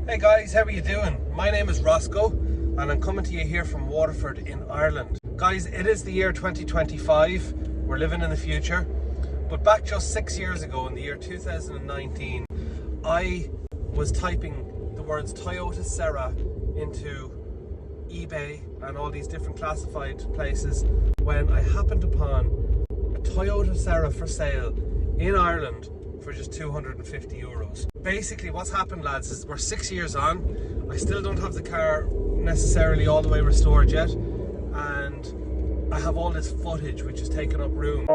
Hey guys, how are you doing? My name is Roscoe and I'm coming to you here from Waterford in Ireland. Guys, it is the year 2025, we're living in the future, but back just 6 years ago in the year 2019, I was typing the words Toyota Sera into eBay and all these different classified places when I happened upon a Toyota Sera for sale in Ireland for just €250. Basically what's happened, lads, is we're 6 years on. I still don't have the car necessarily all the way restored yet, and I have all this footage which has taken up room.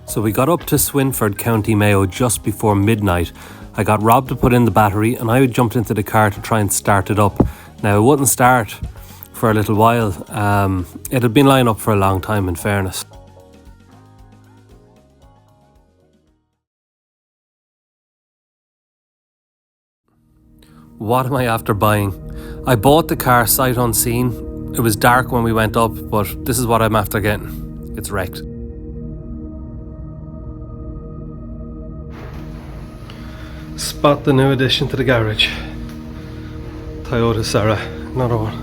So we got up to Swinford, County Mayo just before midnight. I got Rob to put in the battery and I jumped into the car to try and start it up. Now it wouldn't start for a little while. It had been lying up for a long time, in fairness. What am I after buying? I bought the car sight unseen. It was dark when we went up, but this is what I'm after getting. It's wrecked. Spot the new addition to the garage. Toyota Sera, another one.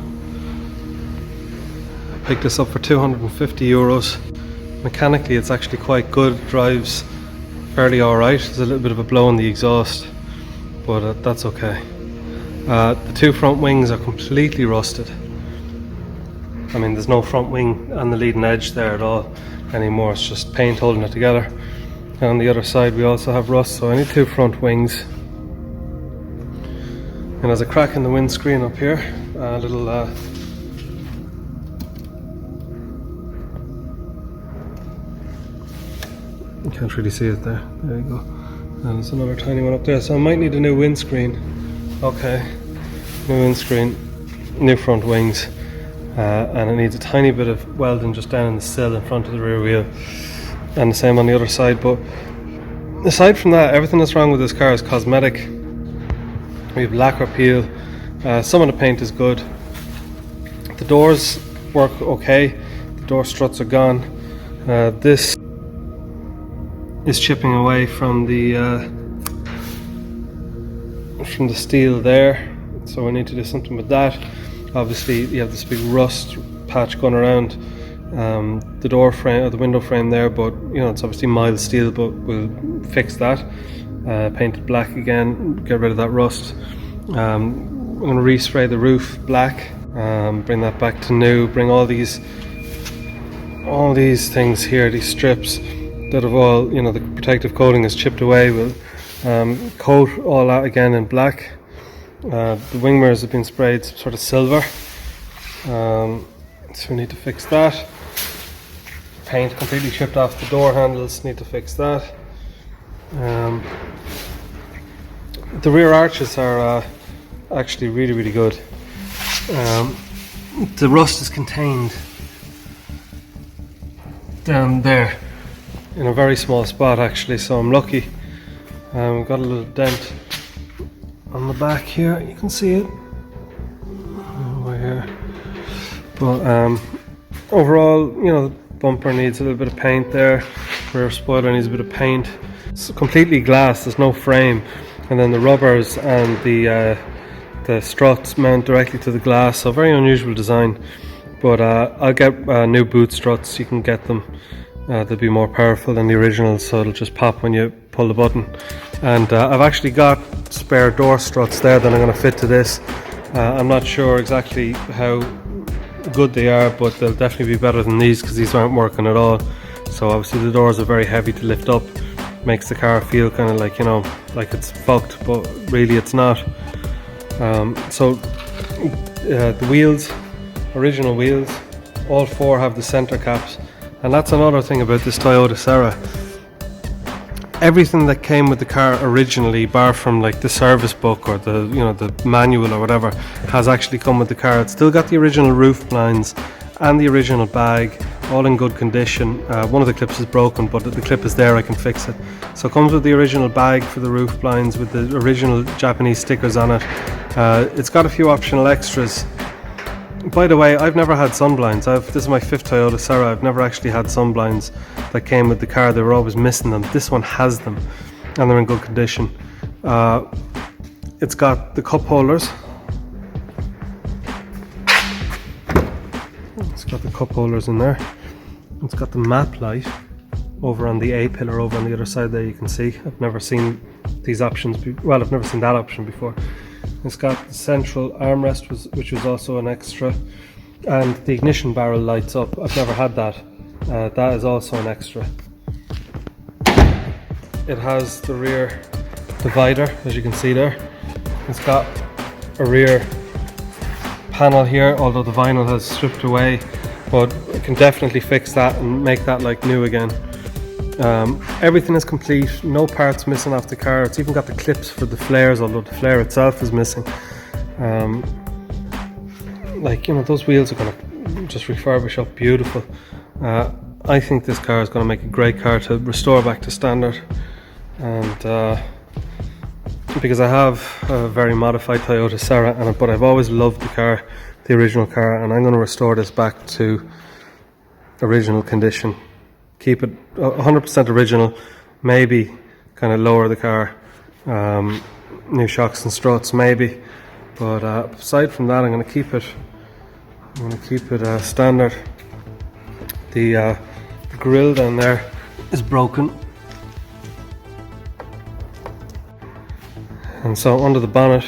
I picked this up for €250. Mechanically it's actually quite good, it drives fairly alright. There's a little bit of a blow in the exhaust, but that's okay. The two front wings are completely rusted. I mean, there's no front wing on the leading edge there at all anymore, it's just paint holding it together. And on the other side we also have rust, so I need two front wings. And there's a crack in the windscreen up here, a little you can't really see it there, there you go. And there's another tiny one up there, so I might need a new windscreen. Okay, new windscreen, new front wings, and it needs a tiny bit of welding just down in the sill in front of the rear wheel. And the same on the other side, but aside from that, everything that's wrong with this car is cosmetic. We have lacquer peel, some of the paint is good. The doors work okay, the door struts are gone. This is chipping away from the steel there, so we need to do something with that. Obviously you have this big rust patch going around the door frame or the window frame there, but you know, it's obviously mild steel, but we'll fix that. Paint it black again, get rid of that rust. I'm going to respray the roof black, bring that back to new, bring all these things here, these strips that have all, you know, the protective coating is chipped away. We'll coat all that again in black. The wing mirrors have been sprayed sort of silver, so we need to fix that. Paint completely chipped off the door handles, need to fix that. The rear arches are actually really good. The rust is contained down there in a very small spot actually, so I'm lucky. We've got a little dent on the back here, you can see it over here, but overall, you know, the bumper needs a little bit of paint there, rear spoiler needs a bit of paint. It's completely glass, there's no frame, and then the rubbers and the struts mount directly to the glass, so very unusual design. But I'll get new boot struts, you can get them. They'll be more powerful than the originals, so it'll just pop when you pull the button. And I've actually got spare door struts there that I'm going to fit to this. I'm not sure exactly how good they are, but they'll definitely be better than these because these aren't working at all. So obviously the doors are very heavy to lift up, makes the car feel kind of like, you know, like it's fucked, but really it's not. The wheels, original wheels, all four have the center caps, and that's another thing about this Toyota Sera. everything that came with the car originally, bar from like the service book or the the manual or whatever, has actually come with the car. It's still got the original roof blinds and the original bag, all in good condition. One of the clips is broken, but the clip is there, I can fix it. So it comes with the original bag for the roof blinds with the original Japanese stickers on it. It's got a few optional extras. By the way, I've never had sunblinds. This is my 5th Toyota Sera. I've never actually had sunblinds that came with the car. They were always missing them. This one has them, and they're in good condition. It's got the cup holders. It's got the cup holders in there. It's got the map light over on the A pillar over on the other side there, you can see. I've never seen these options, well, I've never seen that option before. It's got the central armrest, which was also an extra, and the ignition barrel lights up. I've never had that. That is also an extra. It has the rear divider, as you can see there. It's got a rear panel here, although the vinyl has stripped away, but I can definitely fix that and make that like new again. Everything is complete, no parts missing off the car. It's even got the clips for the flares, although the flare itself is missing. Those wheels are going to just refurbish up beautiful. I think this car is going to make a great car to restore back to standard, and because I have a very modified Toyota Sera, but I've always loved the car, the original car, and I'm going to restore this back to original condition. Keep it 100% original, maybe kind of lower the car, new shocks and struts maybe, but aside from that I'm going to keep it standard. The grille down there is broken, and so under the bonnet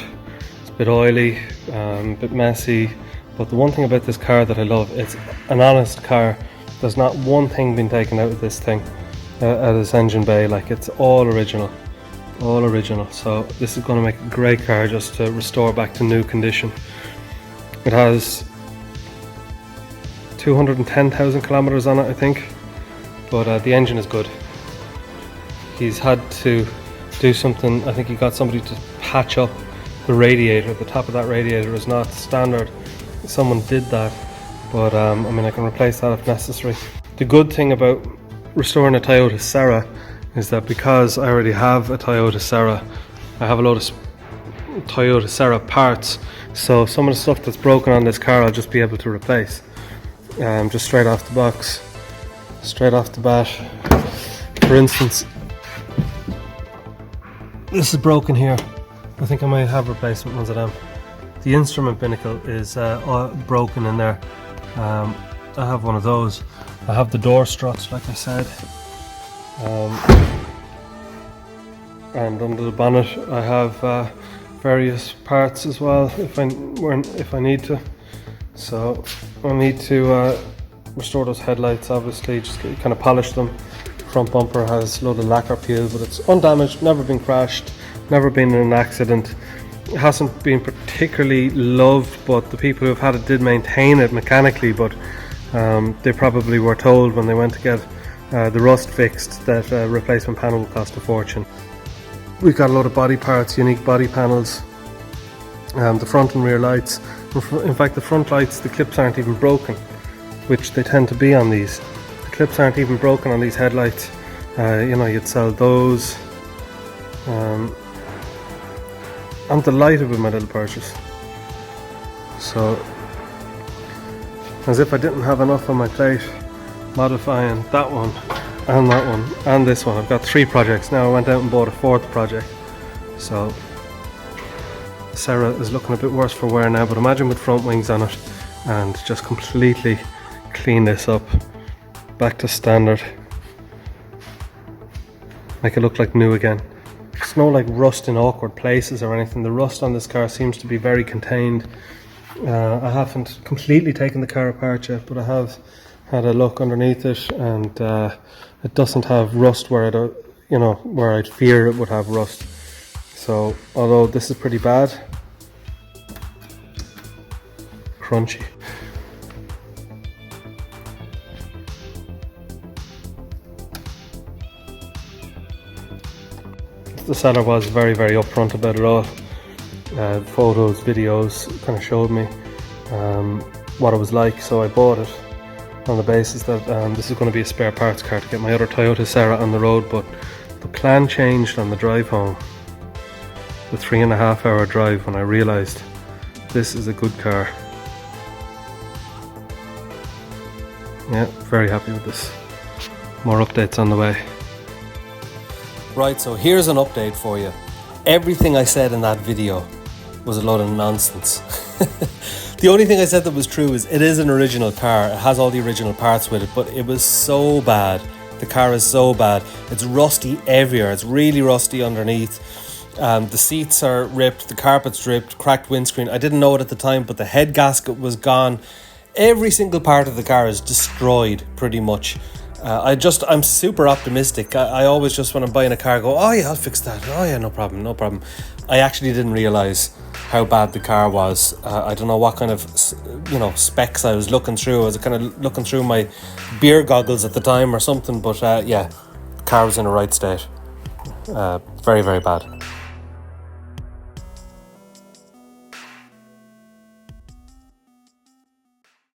it's a bit oily, a bit messy, but the one thing about this car that I love, it's an honest car. There's not one thing been taken out of this thing, out of this engine bay. Like, it's all original, so this is going to make a great car just to restore back to new condition. It has 210,000 kilometers on it, I think, but the engine is good. He's had to do something. I think he got somebody to patch up the radiator. The top of that radiator is not standard. Someone did that, but I can replace that if necessary. The good thing about restoring a Toyota Sera is that because I already have a Toyota Sera, I have a lot of Toyota Sera parts, so some of the stuff that's broken on this car I'll just be able to replace, just straight off the box, straight off the bat. For instance, this is broken here. I think I might have replacement ones of them. The instrument binnacle is broken in there. I have one of those. I have the door struts, like I said, and under the bonnet I have various parts as well if I need to. So I need to restore those headlights, obviously, just kind of polish them. Front bumper has a load of lacquer peel, but it's undamaged, never been crashed, never been in an accident. It hasn't been particularly loved, but the people who have had it did maintain it mechanically, but they probably were told when they went to get the rust fixed that a replacement panel would cost a fortune. We've got a lot of body parts, unique body panels, the front and rear lights. In fact, the front lights, the clips aren't even broken, which they tend to be on these. The clips aren't even broken on these headlights. You'd sell those. I'm delighted with my little purchase. So, as if I didn't have enough on my plate modifying that one and this one. I've got 3 projects now. I went out and bought a 4th project. So Sera is looking a bit worse for wear now, but imagine with front wings on it, and just completely clean this up back to standard, make it look like new again. There's no like rust in awkward places or anything. The rust on this car seems to be very contained. I haven't completely taken the car apart yet, but I have had a look underneath it, and it doesn't have rust where where I'd fear it would have rust. So although this is pretty bad, crunchy. the seller was very, very upfront about it all. Photos, videos kind of showed me what it was like, so I bought it on the basis that this is going to be a spare parts car to get my other Toyota Sera on the road. But the plan changed on the drive home, the 3.5 hour drive, when I realised this is a good car. Yeah, very happy with this. More updates on the way. Right, so here's an update for you. Everything I said in that video was a load of nonsense. The only thing I said that was true is it is an original car. It has all the original parts with it, but it was so bad. The car is so bad. It's rusty everywhere. It's really rusty underneath. The seats are ripped, the carpet's ripped, cracked windscreen. I didn't know it at the time, but the head gasket was gone. Every single part of the car is destroyed, pretty much. I'm super optimistic. I always just, when I'm buying a car, go, oh yeah, I'll fix that. Oh yeah, no problem. I actually didn't realise how bad the car was. I don't know what kind of, specs I was looking through. I was kind of looking through my beer goggles at the time or something. But yeah, the car was in a right state. Very, very bad.